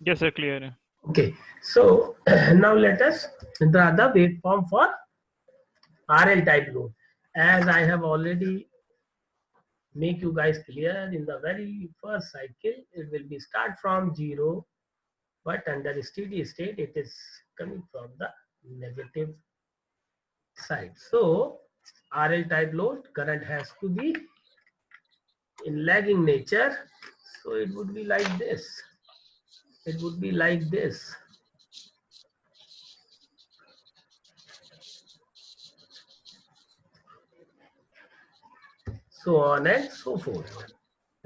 Yes sir, clear है. Okay, so now let us draw the waveform for RL type load. As I have already make you guys clear, in the very first cycle it will be start from 0, but under steady state it is coming from the negative side. So RL type load current has to be in lagging nature, so it would be like this. It would be like this. So on and so forth,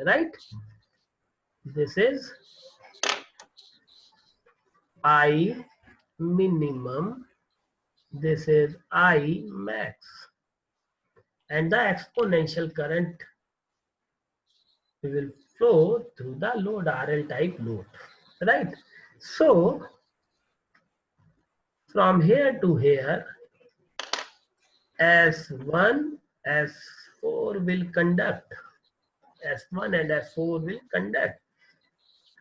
right? This is I minimum, this is I max, and the exponential current will flow through the load, RL type load, right? So from here to here, S1, S4 will conduct. S1 and S4 will conduct.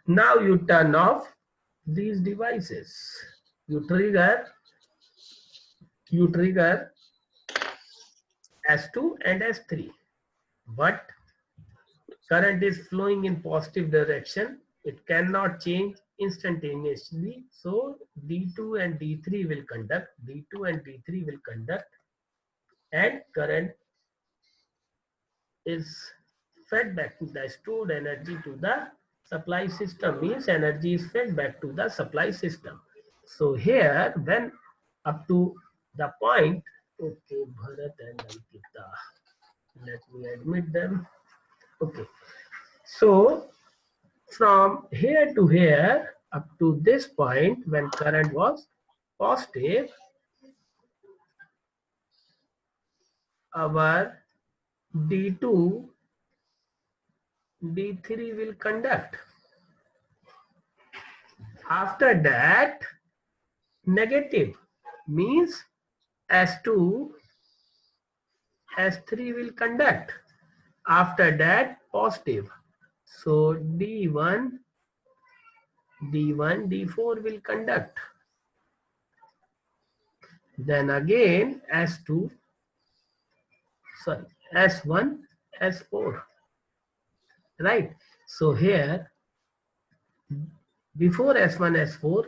Now you turn off these devices. You trigger S2 and S3, but current is flowing in positive direction. It cannot change instantaneously. So D2 and D3 will conduct, D2 and D3 will conduct, and current is fed back to the stored energy to the supply system, means energy is fed back to the supply system. So here, when up to the point, okay, Bharat and Ankita, let me admit them. Okay, so from here to here, up to this point, when current was positive, our D2, D3 will conduct. After that, negative means S2, S3 will conduct. After that, positive. So D1, D4 will conduct. Then again S2, sorry, S1, S4. Right? So here, before S1, S4,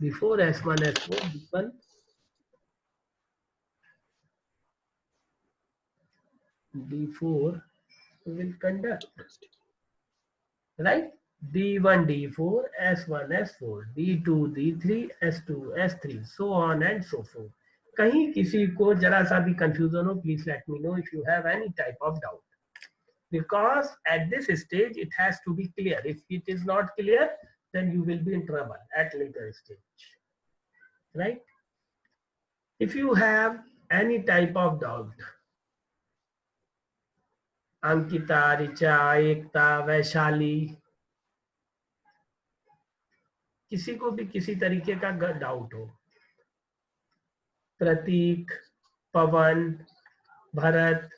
D1, D4 will conduct. Right? D1, D4, S1, S4, D2, D3, S2, S3, so on and so forth. कहीं किसी को जरा सा भी confusion हो, please let me know if you have any type of doubt. Because at this stage it has to be clear. If it is not clear, then you will be in trouble at later stage. Right? If you have any type of doubt, Ankita, Richa, Ekta, Vaishali, किसी को भी किसी तरीके का doubt हो, प्रतीक, पवन, भरत,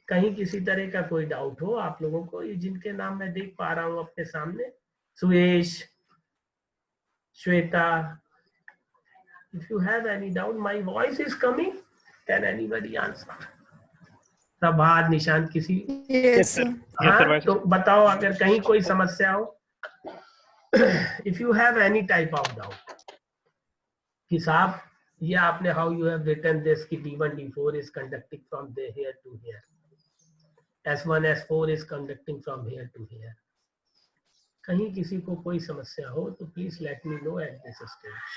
कहीं किसी तरह का कोई डाउट हो आप लोगों को, ये जिनके नाम मैं देख पा रहा हूं अपने सामने, Suresh, Shweta, if you have any doubt, my voice is coming, can anybody answer? प्रभात, निशांत, किसी? Yes sir. हाँ, तो बताओ अगर कहीं कोई समस्या हो. If you have any type of doubt कि साहब ये आपने how you have written this कि D1 D4 is conducting from there here to here, S1 S4 is conducting from here to here, कहीं किसी को कोई समस्या हो तो please let me know at this stage.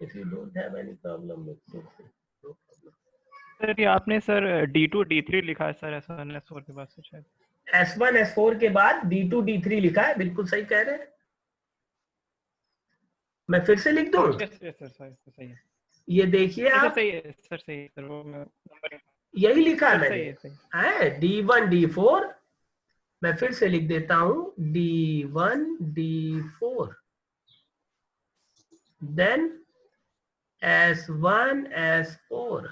If you don't have any problem, it's okay, no problem. Sir ये आपने sir D2 D3 लिखा है सर S1 S4 के बाद से शायद. S1 S4 के बाद D2 D3 लिखा है, बिल्कुल सही कह रहे हैं. मैं फिर से लिख दूं? Yes सर सही है. ये देखिए आप, सही है सर, वो नंबर यही लिखा है मैंने, D1 D4, मैं फिर से लिख देता हूं, D1 D4, then S1 S4,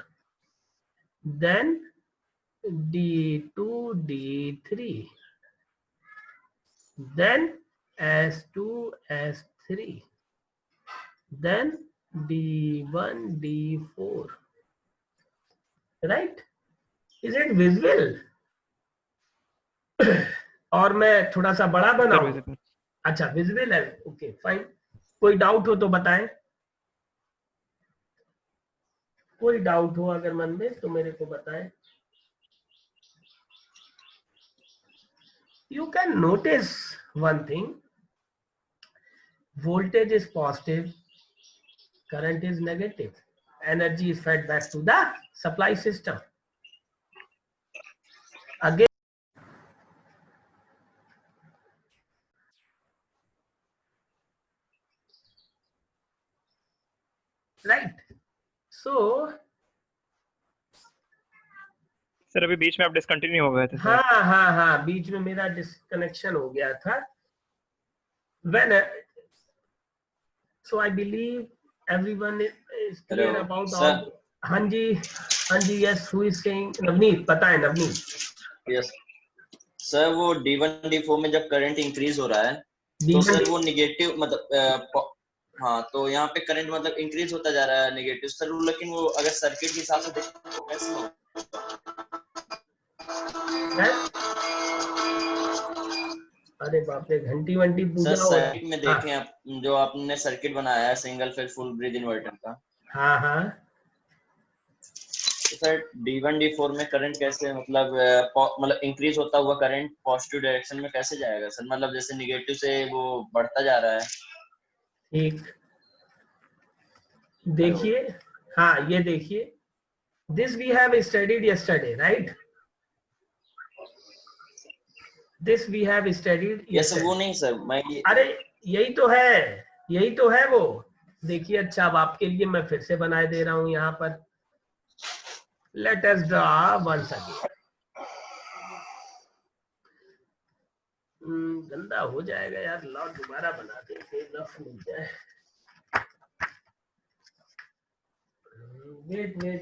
then D2 D3, then S2 S3 then D1 D4, right? Is it visible? और मैं थोड़ा सा बड़ा सर बनाऊं? विजिबल। अच्छा विजिबल है, ओके फाइन। कोई डाउट हो तो बताएं, कोई डाउट हो अगर मन में तो मेरे को बताएं। You can notice one thing, voltage is positive, current is negative, energy is fed back to the supply system. Again, right? So sir अभी बीच में आप डिसकंटिन्यू हो गए थे सर। हाँ हाँ हाँ, बीच में मेरा डिस्कनेक्शन हो गया था। When so I believe everyone is clear Hello, about sir. all. हाँ जी, yes, who is saying? Navneet, बताएं नवनीत। यस सर, वो D1 D4 में जब करंट इंक्रीज हो रहा है तो D1 सर वो निगेटिव मतलब हाँ, तो यहाँ पे करंट मतलब इंक्रीज होता जा रहा है नेगेटिव सर, लेकिन वो अगर सर्किट के हिसाब से देखें तो कैसे हो? अरे बाप रे, घंटी वंटी सर पूजा हो रहा है। सर्किट में देखें आप, जो आपने सर्किट बनाया है single phase full bridge inverter का, हाँ हाँ, तो सर D1 D4 में करंट कैसे मतलब इंक्रीज होता हुआ करंट पॉजिटिव डायरेक्शन में कैसे जाएगा सर? मतलब जैसे निगेटिव से वो बढ़ता जा रहा है। ठीक, देखिए, हाँ ये देखिए, this we have studied yesterday, right? This we have studied yes वो नहीं सर, मैं अरे यही तो है वो। देखिए, अच्छा अब आपके लिए मैं फिर से बनाए दे रहा हूं यहाँ पर। Let us draw once again. गंदा हो जाएगा यार, लो दोबारा बना देते, रफ मिल जाए।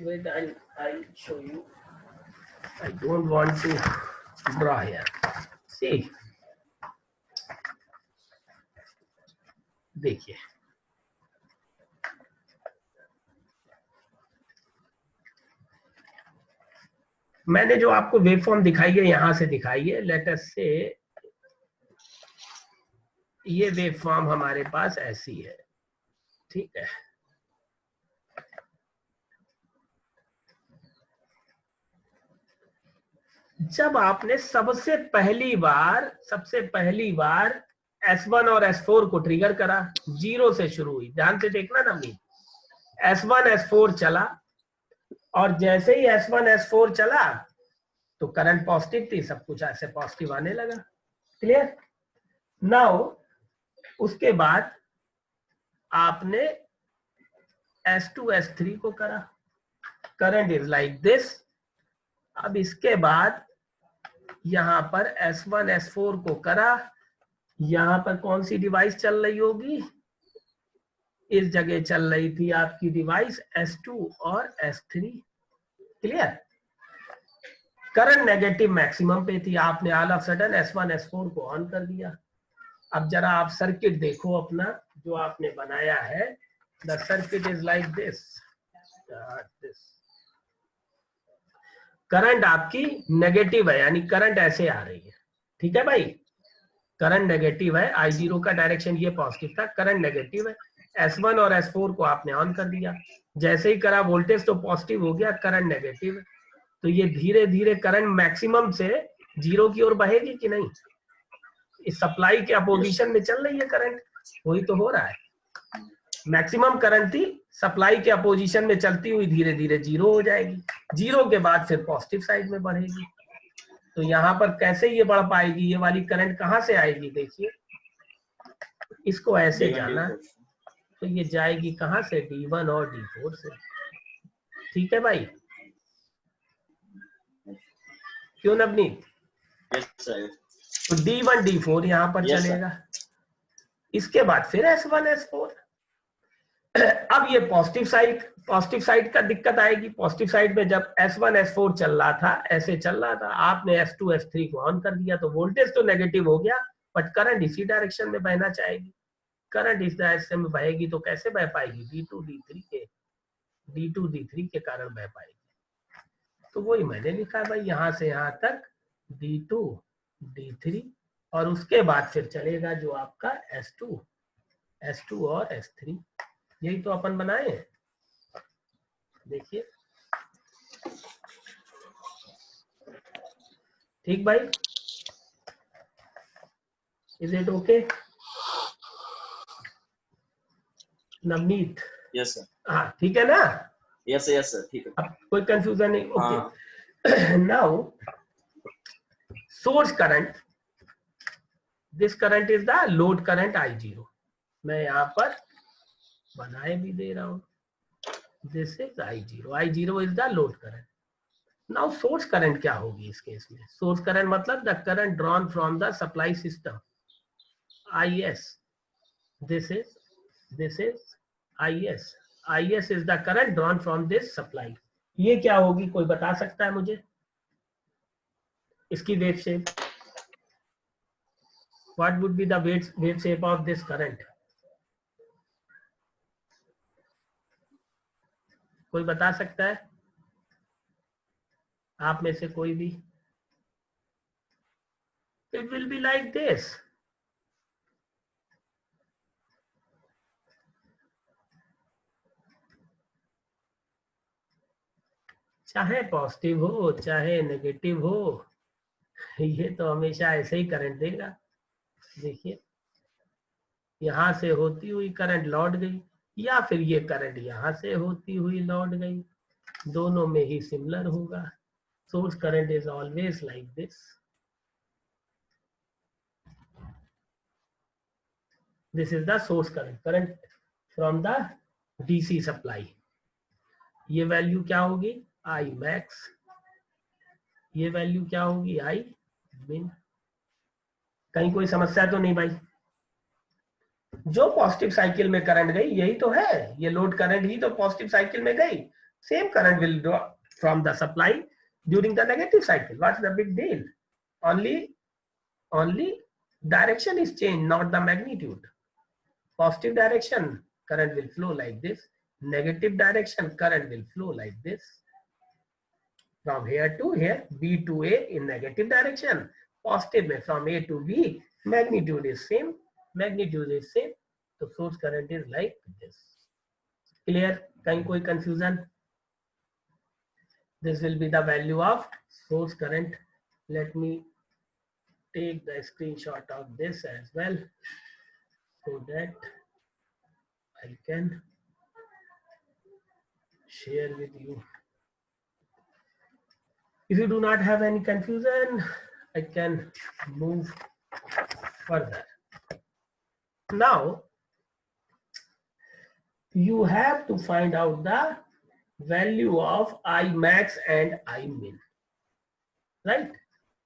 wait, I'll show you. I don't want to draw here. See, देखिए, मैंने जो आपको वेवफॉर्म दिखाई है यहां से दिखाई है। लेट अस से ये वेवफॉर्म हमारे पास ऐसी है, ठीक है? जब आपने सबसे पहली बार S1 और S4 को ट्रिगर करा, 0 से शुरू हुई, ध्यान से देखना ना नहीं, S1 S4 चला, और जैसे ही S1 S4 चला तो करंट पॉजिटिव थी, सब कुछ ऐसे पॉजिटिव आने लगा। क्लियर? नाउ उसके बाद आपने S2 S3 को करा, करंट इज लाइक दिस। अब इसके बाद यहां पर S1 S4 को करा, यहां पर कौन सी डिवाइस चल रही होगी? इस जगह चल रही थी आपकी डिवाइस S2 और S3। Clear? Current negative maximum पे थी, आपने all of sudden S1 S4 को ऑन कर दिया। अब जरा आप सर्किट देखो अपना जो आपने बनाया है। The circuit is like this. Current आपकी नेगेटिव है, यानी करंट ऐसे आ रही है, ठीक है भाई? करंट नेगेटिव है, I0 का डायरेक्शन ये पॉजिटिव था, करंट नेगेटिव है। S1 और S4 को आपने ऑन कर दिया, जैसे ही करा वोल्टेज तो पॉजिटिव हो गया, करंट नेगेटिव है, तो ये धीरे धीरे करंट मैक्सिमम से 0 की ओर बहेगी कि नहीं? इस सप्लाई के अपोजिशन में चल रही है करंट, वही तो हो रहा है। मैक्सिमम करंट थी, सप्लाई के अपोजिशन में चलती हुई धीरे धीरे 0 हो जाएगी, 0 के बाद फिर पॉजिटिव साइड में बढ़ेगी। तो यहाँ पर कैसे ये बढ़ पाएगी? ये वाली करंट कहाँ से आएगी? देखिए, इसको ऐसे जाना, तो ये जाएगी कहाँ से? D1 और D4 से। ठीक है भाई? क्यों नवनीत? तो D1 D4 यहाँ पर चलेगा, इसके बाद फिर S1 S4। अब ये पॉजिटिव साइड का दिक्कत आएगी। पॉजिटिव साइड में जब S1 S4 चल रहा था, ऐसे चल रहा था, आपने S2 S3 को ऑन कर दिया तो वोल्टेज तो नेगेटिव हो गया, बट करंट इसी डायरेक्शन में बहना चाहेगी। करंट इस डायरेक्शन में बहेगी तो कैसे बह पाएगी? D2 D3 के कारण बह पाएगी। तो वही मैंने लिखा है भाई, यहां से यहां तक D2 D3 और उसके बाद फिर चलेगा जो आपका S2 और S3। यही तो अपन बनाए हैं। देखिए ठीक भाई, is it okay Navneet? Yes sir, हाँ ठीक है ना? यस सर, ठीक है। अब कोई कंफ्यूजन नहीं? ओके। हाँ। Now source current, this current is the load current I0। मैं यहाँ पर बनाए भी दे रहा हूं, this is I0 is the load current. Now source current क्या होगी इस केस में? सोर्स करंट मतलब the current drawn from the supply system IS। This is IS is the current drawn from this supply. ये क्या होगी, कोई बता सकता है मुझे इसकी wave shape? What would be the wave shape of this current? कोई बता सकता है आप में से कोई भी? It will be like this. चाहे पॉजिटिव हो चाहे नेगेटिव हो, ये तो हमेशा ऐसे ही करंट देगा। देखिए यहां से होती हुई करंट लौट गई, या फिर ये करंट यहां से होती हुई लौट गई, दोनों में ही सिमिलर होगा। Source current is always like this. This is the source current from the DC supply. ये वैल्यू क्या होगी? I max। ये वैल्यू क्या होगी? I min। कहीं कोई समस्या तो नहीं भाई? जो पॉजिटिव साइकिल में करंट गई यही तो है, ये लोड करंट ही तो पॉजिटिव साइकिल में गई। Same current will draw from the supply during the negative cycle. What's the big deal? only direction is changed, not the magnitude. Positive direction current will flow like this, negative direction current will flow like this, from here to here, B to A in negative direction, positive में from A to B, magnitude is same, so source current is like this. Clear? कहीं कोई confusion? This will be the value of source current. Let me take the screenshot of this as well so that I can share with you. If you do not have any confusion, I can move further. Now, you have to find out the value of I max and I min, right?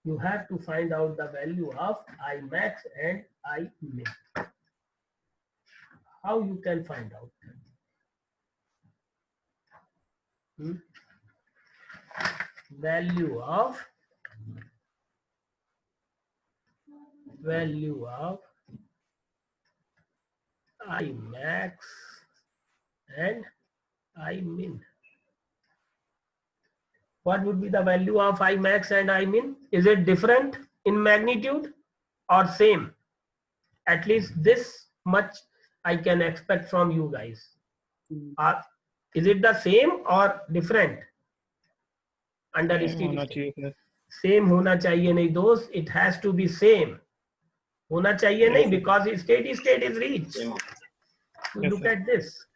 You have to find out the value of I max and I min. How you can find out? Value of I max and I min. What would be the value of I max and I min? Is it different in magnitude or same? At least this much I can expect from you guys. Is it the same or different? Under steady state. Same होना चाहिए नहीं दोस्त, it has to be same. होना चाहिए नहीं, because steady state is reached. Look at this.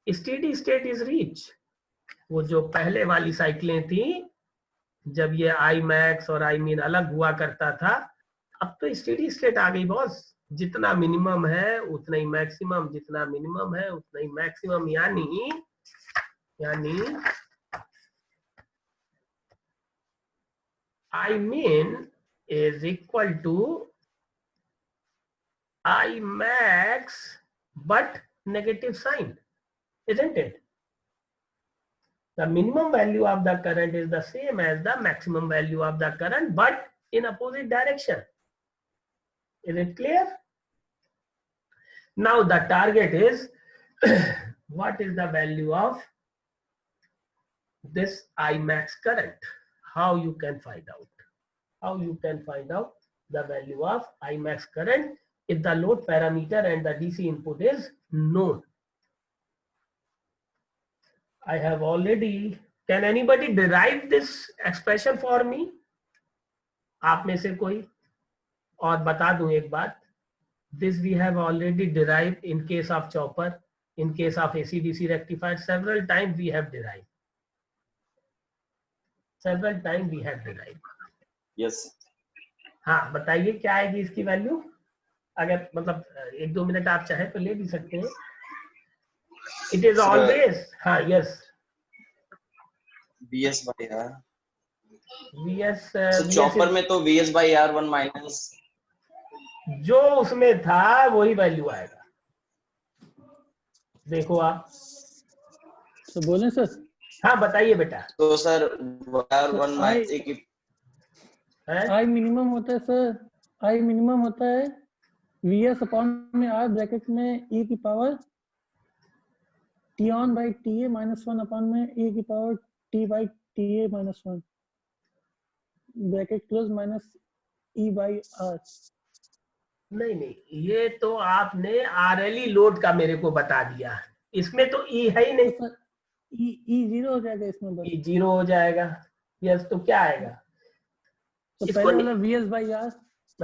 Steady state is reached. वो जो पहले वाली साइकिलें थी जब ये I max और I min अलग हुआ करता था, अब तो स्टेडी स्टेट आ गई बॉस। जितना मिनिमम है उतना ही मैक्सिमम, जितना मिनिमम है उतना ही मैक्सिमम, यानी I min is equal to I max but negative sign, isn't it? The minimum value of the current is the same as the maximum value of the current but in opposite direction. Is it clear? Now the target is what is the value of this Imax current? How you can find out? How you can find out the value of Imax current if the load parameter and the DC input is known? I have already, can anybody derive this expression for me? आप में से कोई? और बता दूं एक बात, this we have already derived in case of chopper, in case of AC/DC rectifier, several times we have derived. Several times we have derived. Yes. हाँ बताइए क्या आएगी इसकी वैल्यू? अगर मतलब 1-2 मिनट आप चाहे तो ले भी सकते हैं. It is always, हाँ yes. VS by R. VS, So chopper में तो VS by R1 माइनस जो उसमें था वही वैल्यू आएगा. देखो आप. तो बोले सर. हाँ बताइए बेटा. तो सर R1 माइनस ए की आई मिनिमम होता है सर. आई मिनिमम होता है VS अपॉन में R ब्रैकेट में e की power T on by TA -1 upon में e की power T by TA -1 bracket close minus E by R. नहीं, ये तो आपने RLE लोड का मेरे को बता दिया. इसमें तो E है ही नहीं. तो सर E 0 हो जाएगा इसमें बस. E 0 हो जाएगा. यस, तो क्या आएगा? तो इसको पहले वाला VS बाई R.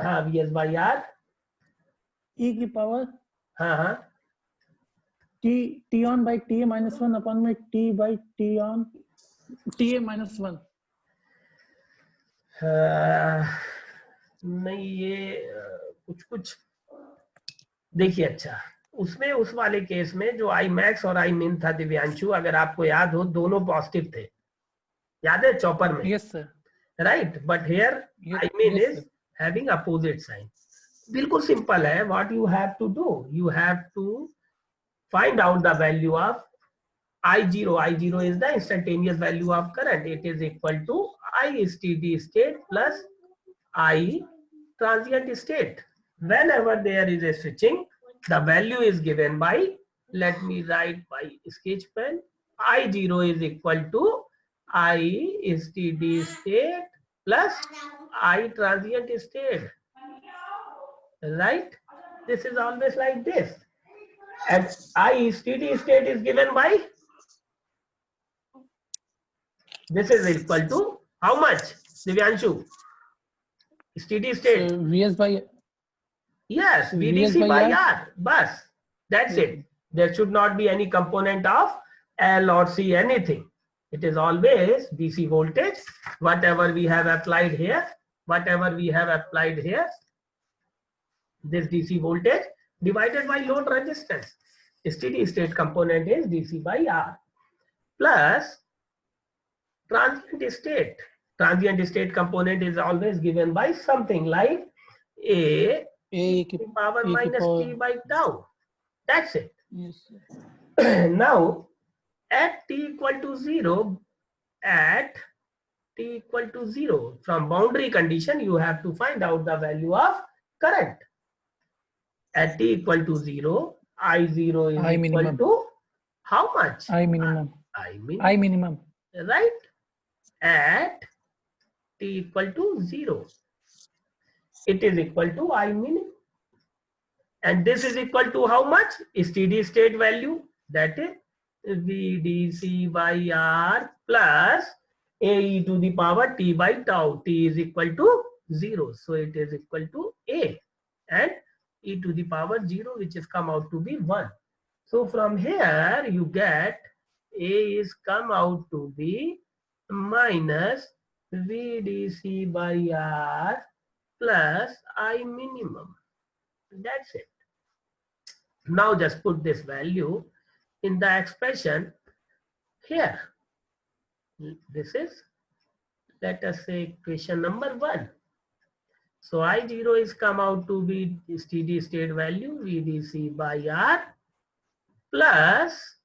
हाँ VS बाई R. E की पावर हाँ T on by TA -1 upon में T by T on TA -1. नहीं, ये कुछ देखिए. अच्छा, उसमें उस वाले केस में जो आई मैक्स और आई मिन था दिव्यांशु, अगर आपको याद हो, दोनों पॉजिटिव थे. याद है चॉपर में? Yes sir. Right. But here I mean is having opposite sign. बिल्कुल सिंपल है. What you have to do, you have to find out the value of I0. I0 is the instantaneous value of current. It is equal to I steady state plus I transient state. Whenever there is a switching, the value is given by, let me write by sketch pen, I0 is equal to I steady state plus I transient state. Right? This is always like this. And I steady state is given by, this is equal to how much, Divyanshu? Steady state. So VS by Yes, VDC by R. Bus. That's it. There should not be any component of L or C, anything. It is always DC voltage. Whatever we have applied here, this DC voltage divided by load resistance. Steady state component is DC by R plus transient state. Transient state component is always given by something like A की power minus T by tau. That's it. Yes. Now at T equal to 0, from boundary condition, you have to find out the value of current. At T equal to 0, I0 is I equal minimum. to how much? I minimum. I minimum. I minimum. Right? At T equal to 0, it is equal to I minimum. And this is equal to how much? Steady state value, that is VDC by R plus AE to the power T by tau. T is equal to 0. So it is equal to A and E to the power 0, which is come out to be 1. So from here you get A is come out to be minus VDC by R plus I minimum. That's it. Now just put this value in the expression here. This is, let us say, equation number 1. So I0 is come out to be steady state value VDC by R plus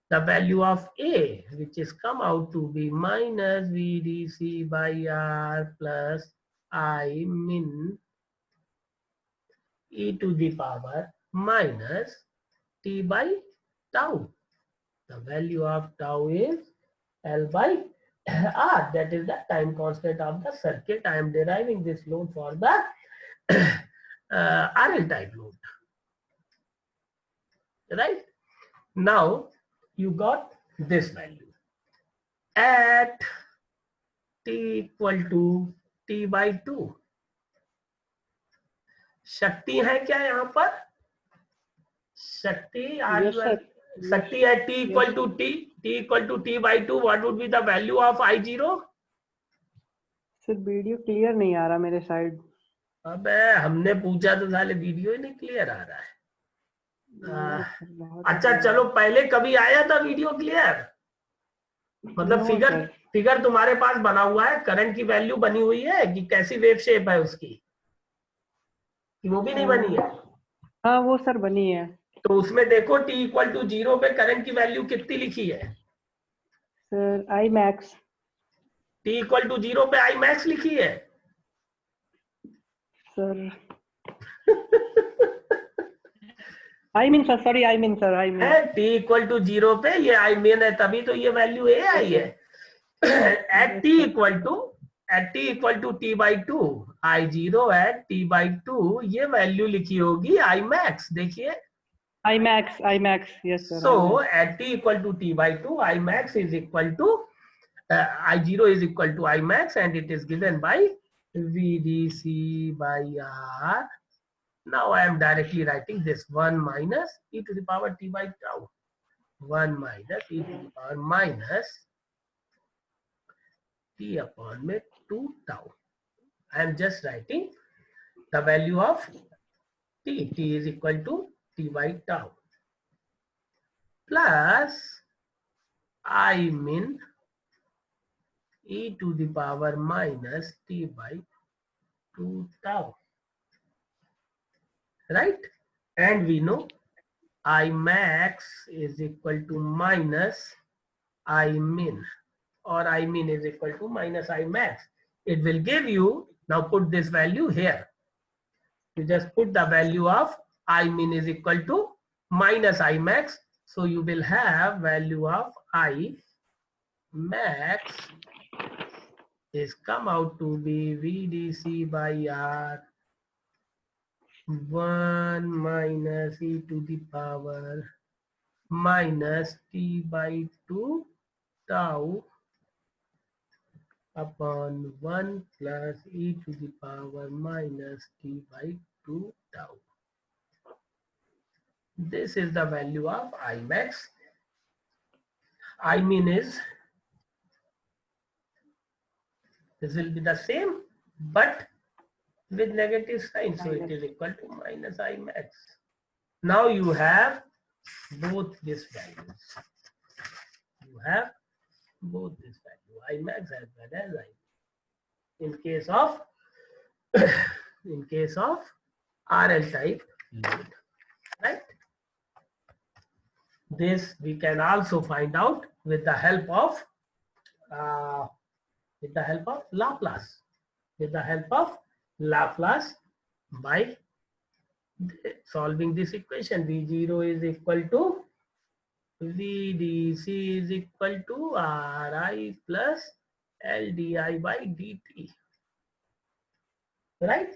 the value of A, which is come out to be minus VDC by R plus I min e to the power minus t by tau. The value of tau is L by R. That is the time constant of the circuit. I am deriving this load for the RL type load. Right? Now you got this value. At t equal to t by 2. शक्ति है क्या यहाँ पर? शक्ति Yes, sir. शक्ति है t equal to t by 2. What would be the value of I0? Sir video clear नहीं आ रहा मेरे साइड। अबे हमने पूछा तो साले वीडियो ही नहीं क्लियर आ रहा है। अच्छा चलो, पहले कभी आया था वीडियो क्लियर? मतलब फिगर तुम्हारे पास बना हुआ है, करंट की वैल्यू बनी हुई है कि कैसी वेव शेप है उसकी, कि वो भी नहीं बनी है? हाँ वो सर बनी है। तो उसमें देखो t इक्वल टू 0 पे करंट की वैल्यू कितनी लिखी है? Sir I max. t equal to 0 पे आई मैक्स लिखी है sir I mean sir, sorry I mean sir, I mean t equal to 0 पे ये आई मीन है, तभी तो ये वैल्यू ए आई है। at t equal to t by 2, I0 at t by 2, ये वैल्यू लिखी होगी आई मैक्स। देखिए I max yes sir. so at t equal to t by 2, I max is equal to I0 is equal to I max, and it is given by VDC by R. Now I am directly writing this 1 minus e to the power t by tau. 1 minus e to the power minus t upon में 2 tau. I am just writing the value of t. T is equal to t by tau plus I min e to the power minus t by 2 tau. Right? And we know I max is equal to minus I min, or I min is equal to minus I max. It will give you, now put this value here. You just put the value of I min is equal to minus I max. So you will have value of I max is come out to be VDC by R 1 minus e to the power minus t by 2 tau upon 1 plus e to the power minus t by 2 tau. This is the value of I max. I min is, this will be the same but with negative sign, so it is equal to minus I max. Now you have both these values. You have both this value, I max as well as I. In case of RL type load, right? This we can also find out with the help of Laplace. With the help of Laplace by solving this equation. V0 is equal to VDC is equal to Ri plus LDI by dt. Right?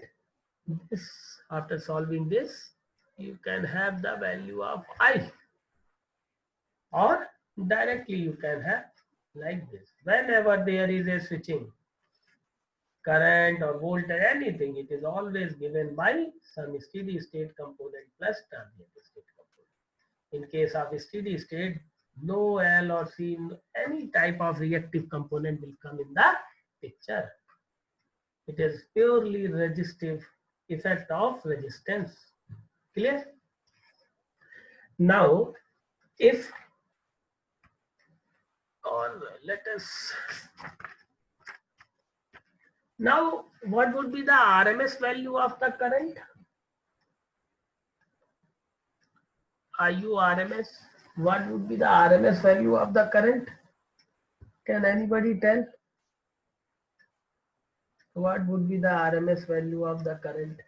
This, after solving this, you can have the value of I, or directly you can have like this. Whenever there is a switching current or voltage, anything, it is always given by some steady state component plus transient state component. In case of steady state, no L or C, any type of reactive component will come in the picture. It is purely resistive effect of resistance. Clear? Now, if, or let us, now what would be the RMS value of the current? RMS, what would be the RMS value of the current? Can anybody tell? What would be the RMS value of the current?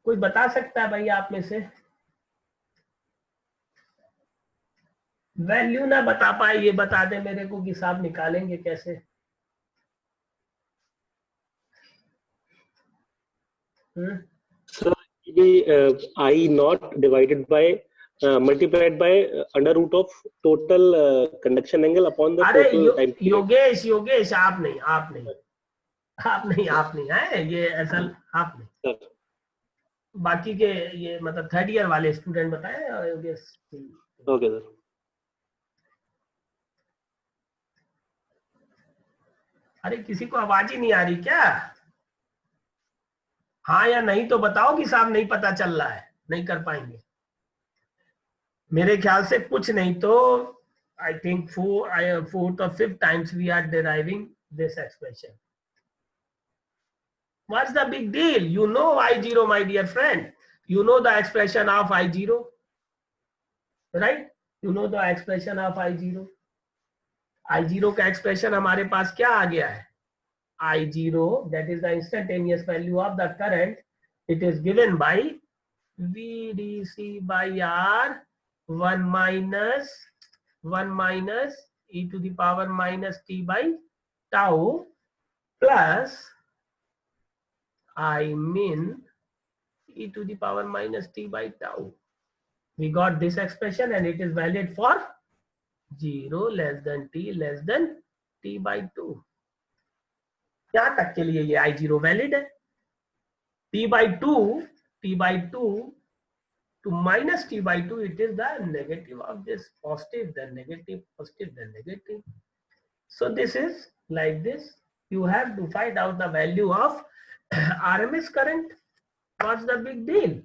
कोई बता सकता है भाई आप में से? Value ना बता पाए ये बता दे मेरे को कि साहब निकालेंगे कैसे। Sir, I naught divided by multiplied by under root of total conduction angle upon the अरे total time period. योगेश आप नहीं है ये असल आप नहीं। Sir, बाकी के ये मतलब थर्ड ईयर वाले स्टूडेंट बताए योगेश। okay, sir. अरे किसी को आवाज ही नहीं आ रही क्या? हाँ या नहीं तो बताओ कि साहब नहीं पता चल रहा है, नहीं कर पाएंगे। मेरे ख्याल से कुछ नहीं तो I think fourth or fifth times we are deriving this expression. What's the big deal? You know I0, my dear friend. You know the expression of I0, right? You know the expression of I0. I0 का expression हमारे पास क्या आ गया है? I0, that is the instantaneous value of the current. It is given by VDC by R 1 minus e to the power minus t by tau plus I min e to the power minus t by tau. We got this expression and it is valid for 0 less than t by 2. यहाँ तक के लिए ये I0 valid है। t by 2 to minus t by 2, it is the negative of this, positive then negative, positive then negative. So this is like this. You have to find out the value of RMS current. What's the big deal?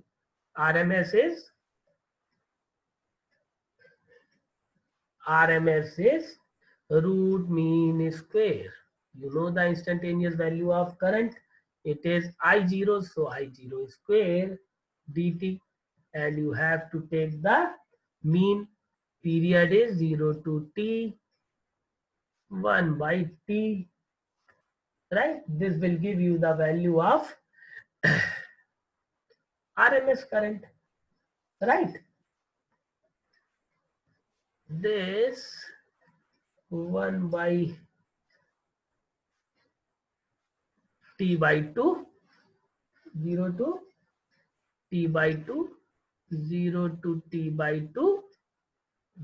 RMS is root mean square. You know the instantaneous value of current. It is I0, so I0 square dt, and you have to take the mean. Period is 0 to t, 1 by t, right? This will give you the value of RMS current, right? This 1 by t by 2, 0 to t by 2, 0 to t by 2,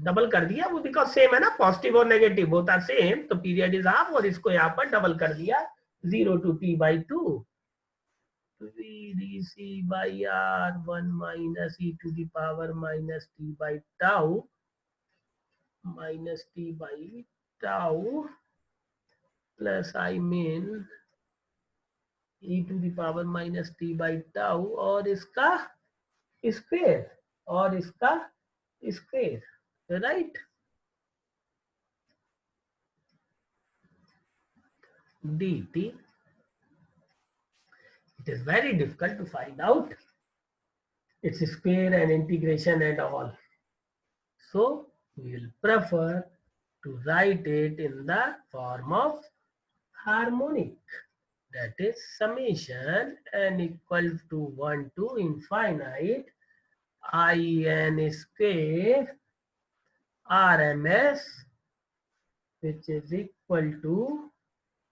double कर दिया वो because same है ना, positive और negative both are same, तो period is half और इसको यहाँ पर डबल कर दिया 0 to t by 2, VDC by R 1 minus e to the power minus t by tau plus I min e to the power minus t by tau और इसका square, right? dt. It is very difficult to find out its square and integration and all. So we will prefer to write it in the form of harmonic. That is summation n equal to 1 to infinite in square RMS, which is equal to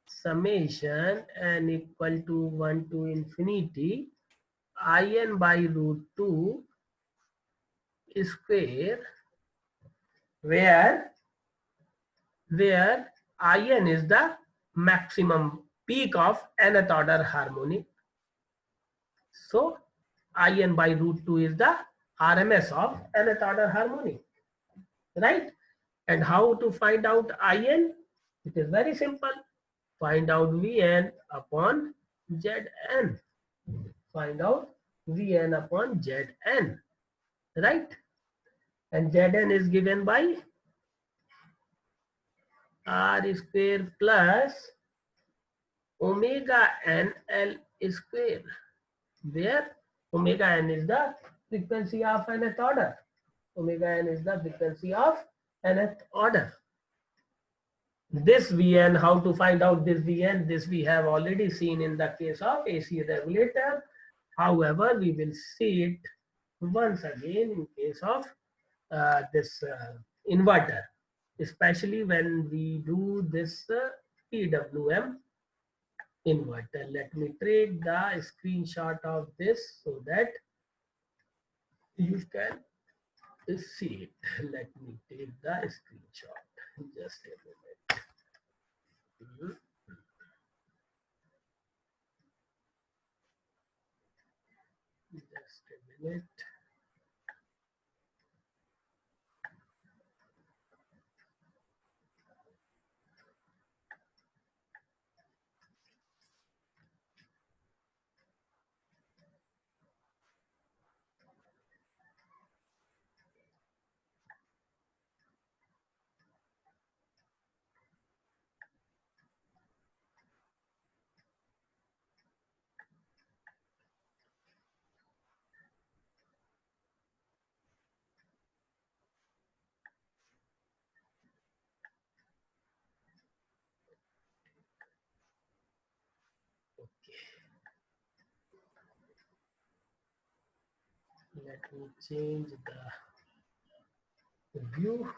summation n equal to 1 to infinity in by root 2 square, where in is the maximum peak of nth order harmonic. So in by root 2 is the RMS of nth order harmonic, right? And how to find out in? It is very simple. Find out Vn upon Zn. Find out Vn upon Zn, right? And Zn is given by R square plus omega nl square, where omega n is the frequency of nth order. Omega n is the frequency of nth order, this Vn, how to find out this Vn? This we have already seen in the case of AC regulator. However, we will see it once again in case of this inverter, especially when we do this PWM inverter. Let me take the screenshot of this so that you can see it. Let me take the screenshot. Just a minute. Just a minute. Let me change the view.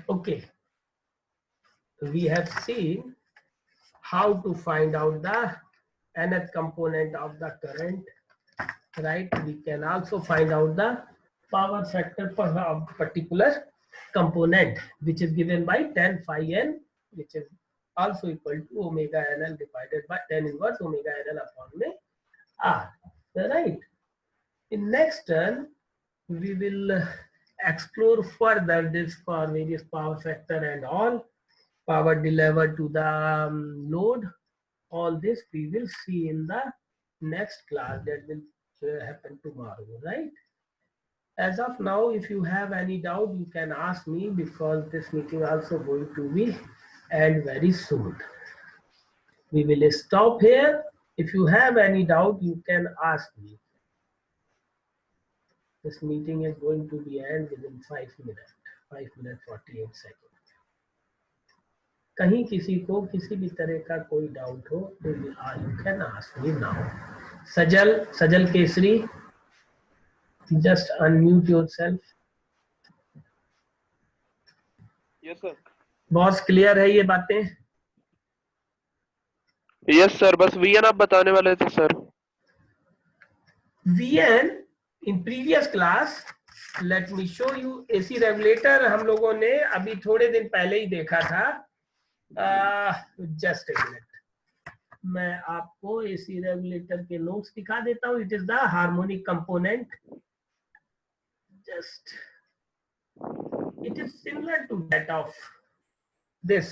Okay, we have seen how to find out the nth component of the current, right? We can also find out the power factor for a particular component, which is given by tan phi n, which is also equal to omega nl divided by tan inverse omega nl upon r, right? In next turn, we will explore further this for various power factor and all, power delivered to the load. All this we will see in the next class that will happen tomorrow, right? As of now, if you have any doubt, you can ask me, because this meeting also going to be end very soon. We will stop here. If you have any doubt, you can ask me. This meeting is going to be end within 5 minutes, 5 minutes 48 seconds. कहीं किसी को किसी भी तरह का कोई doubt हो तो you can ask me now. Sajal Kesri, just unmute yourself. Yes sir. Boss clear है ये बातें? Yes sir, बस VN आप बताने वाले थे sir. VN in previous class, let me show you. AC regulator हम लोगों ने अभी थोड़े दिन पहले ही देखा था. जस्ट ए मिनट, मैं आपको AC रेगुलेटर के नोट्स दिखा देता हूं. It is the harmonic component. Just it is similar to that of this.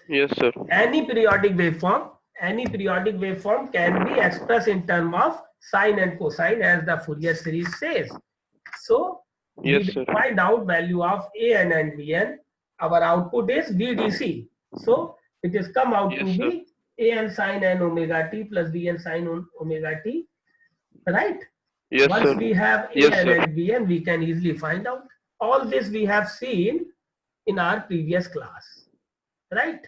Yes sir. Any periodic waveform can be expressed in terms of sine and cosine, as the Fourier series says. So Yes, we will sir. find out value of AN and VN. Our output is VDC. So it is come out Yes, to sir. be AN sine n omega t plus VN sine omega t. Right? Yes Once sir. we have Yes, AN sir. and VN, we can easily find out. All this we have seen in our previous class. Right?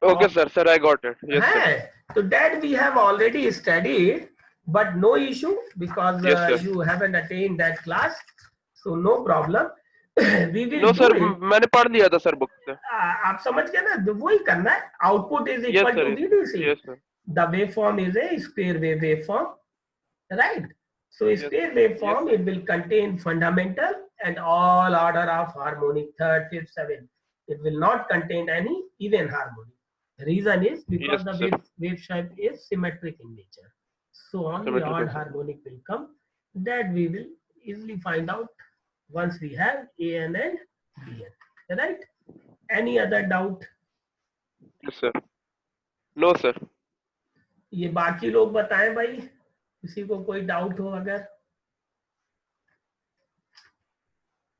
Okay sir, sir I got it. Yes sir. Hey, so that we have already studied, but no issue, because Yes, sir. you haven't attained that class, so no problem. We will No do sir, it. मैंने पढ़ लिया था sir book से. आप समझ गए ना, वही करना है. Output is Yes equal sir. to VDC. Yes sir. The waveform is a square wave waveform, right? So Yes. square waveform, Yes, it will contain fundamental and all order of harmonic, third, fifth, seventh. It will not contain any even harmonic. The reason is because Yes, the sir. wave shape is symmetric in nature. So only Symmetrical, odd sir. harmonic will come. That we will easily find out once we have AN and BN. Right? Any other doubt? Yes sir. No sir. ये बाकी लोग बताएं भाई, किसी को कोई doubt हो अगर.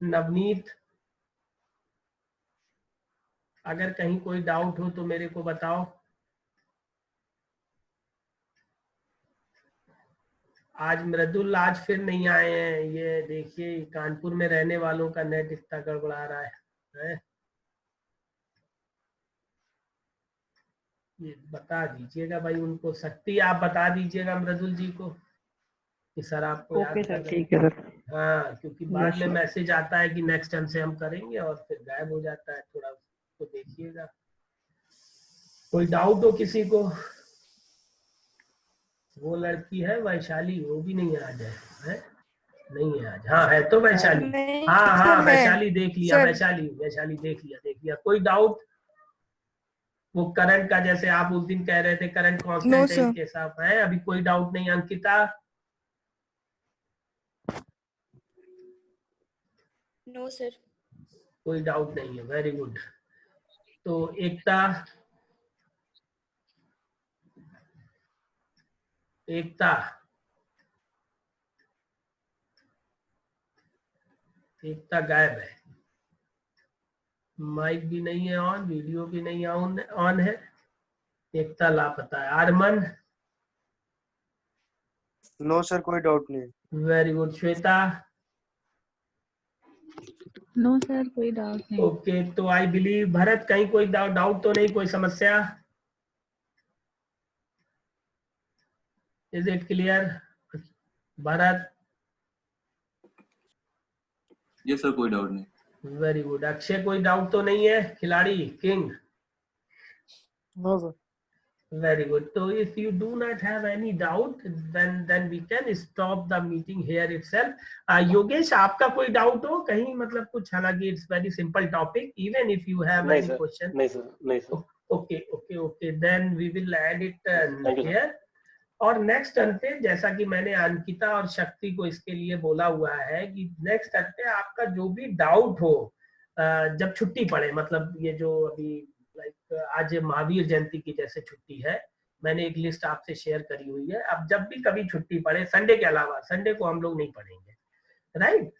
नवनीत, अगर कहीं कोई डाउट हो तो मेरे को बताओ. आज मृदुल आज फिर नहीं आए हैं. ये देखिए, कानपुर में रहने वालों का नेट इतना गड़बड़ा रहा है. ये बता दीजिएगा भाई उनको, शक्ति आप बता दीजिएगा मृदुल जी को कि सर आपको याद ओके कर सर, रहे ठीक है सर। हैं। हाँ, क्योंकि बाद यस में सर। मैसेज आता है कि नेक्स्ट टाइम से हम करेंगे और फिर गायब हो जाता है, थोड़ा उसको देखिएगा। कोई डाउट हो किसी को? वो लड़की है वैशाली, वो भी नहीं आ जाए है? नहीं है आज? हाँ है तो वैशाली। नहीं हाँ सर, हाँ है वैशाली देख लिया, सर। वैशाली वैशाली देख लिया। कोई डाउट? वो करंट का जैसे आप उस दिन कह रहे थे करंट नो कांस्टेंट है सर। इनके साथ है, अभी कोई डाउट नहीं? अंकिता? No sir. कोई डाउट नहीं है, वेरी गुड। तो एकता, एकता एकता गायब है, माइक भी नहीं है ऑन, वीडियो भी नहीं ऑन है, एकता लापता है। आरमन? नो सर, कोई डाउट नहीं। Very good. Shweta? No sir, कोई डाउट नहीं। ओके, तो आई बिलीव भरत कहीं कोई डाउट तो नहीं, कोई समस्या? Is it clear Bharat? Yes sir, कोई डाउट नहीं। Very good. अक्षय कोई डाउट तो नहीं है? Khiladi king? No sir. Very good. So if you do not have any doubt, then we can stop the meeting here itself. Yogesh आपका कोई डाउट हो कहीं, मतलब कुछ, हालांकि it's very simple topic, even if you have any question? नहीं sir, नहीं sir. Okay then we will add it Thank you, sir. Here. और नेक्स्ट टर्न पे, जैसा कि मैंने अंकिता और शक्ति को इसके लिए बोला हुआ है कि नेक्स्ट टर्न पे आपका जो भी डाउट हो, जब छुट्टी पड़े, मतलब ये जो अभी लाइक आज महावीर जयंती की जैसे छुट्टी है, मैंने एक लिस्ट आपसे शेयर करी हुई है। अब जब भी कभी छुट्टी पड़े, संडे के अलावा, संडे को हम लोग नहीं पढ़ेंगे, राइट?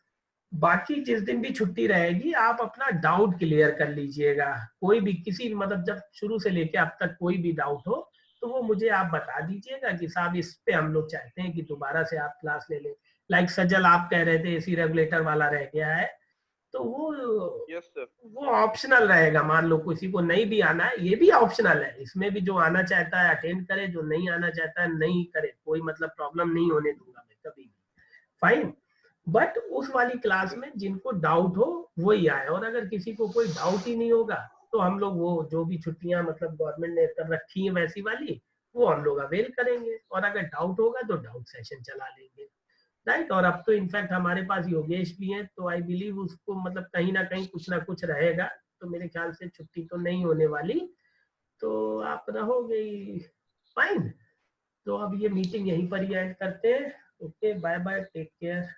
बाकी जिस दिन भी छुट्टी रहेगी आप अपना डाउट क्लियर कर लीजिएगा। कोई भी किसी, मतलब जब शुरू से लेके अब तक कोई भी डाउट हो तो वो मुझे आप बता दीजिएगा कि साहब इस पे हम लोग चाहते हैं कि दोबारा से आप क्लास ले लें। लाइक सजल आप कह रहे थे एसी रेगुलेटर वाला रह गया है, तो वो ऑप्शनल रहेगा। मान लो किसी को नहीं भी आना है, ये भी ऑप्शनल है, इसमें भी जो आना चाहता है अटेंड करे, जो नहीं आना चाहता है नहीं करे, कोई मतलब प्रॉब्लम नहीं होने दूंगा मैं कभी भी, फाइन। बट उस वाली क्लास में जिनको डाउट हो वही आए, और अगर किसी को कोई डाउट ही नहीं होगा तो हम लोग वो जो भी छुट्टियां मतलब गवर्नमेंट ने कर रखी है वैसी वाली, वो हम लोग अवेल करेंगे, और अगर डाउट होगा तो डाउट सेशन चला लेंगे, राइट? और अब तो इनफैक्ट हमारे पास योगेश भी है, तो आई बिलीव उसको मतलब कहीं ना कहीं कुछ ना कुछ रहेगा, तो मेरे ख्याल से छुट्टी तो नहीं होने वाली, तो आप रहोगे, फाइन। तो अब ये मीटिंग यहीं पर ही एंड करते हैं। Okay, bye bye, take care.